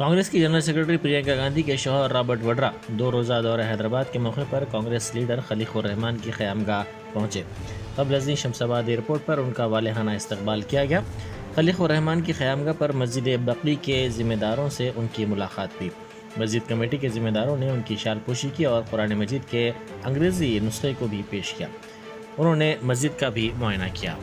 कांग्रेस की general secretary Priyanka Gandhi के शौहर रॉबर्ट वड्रा 2 रोज़ा दौरे हैदराबाद के मौके पर कांग्रेस लीडर खलीकुर रहमान की क़यामगाह पहुंचे। तब लज़नी शमशाबाद एयरपोर्ट पर उनका वालेहाना इस्तकबाल किया गया। खलीकुर रहमान की क़यामगाह पर मस्जिद बकी के ज़िम्मेदारों से उनकी मुलाकात हुई। मस्जिद कमेटी के ज़िम्मेदारों ने उनकी शालपोशी की और कुरान मजीद के अंग्रेज़ी नुस्खे को भी पेश किया। उन्होंने मस्जिद का भी मुआयना किया।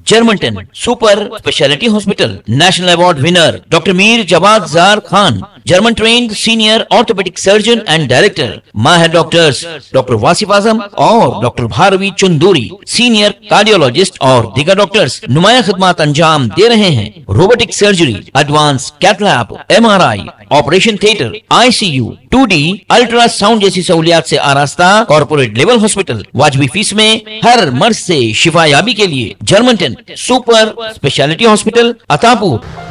जर्मनटन super speciality hospital national award winner doctor Mir Jawad Zar Khan, German trained senior orthopaedic surgeon and director, माहिर डॉक्टर्स डॉक्टर वासिफ आजम और doctor Bharavi Chundury, senior cardiologist और दीगर डॉक्टर्स नुमाया खिदमत अंजाम दे रहे हैं। Robotic surgery, advance cath lab, MRI, operation theatre, ICU, 2D ultrasound जैसी सहूलियात से आरास्ता कॉर्पोरेट लेवल हॉस्पिटल। वाजबी फीस में हर मर्ज से शिफायाबी के लिए Germanton super speciality hospital, Attapur.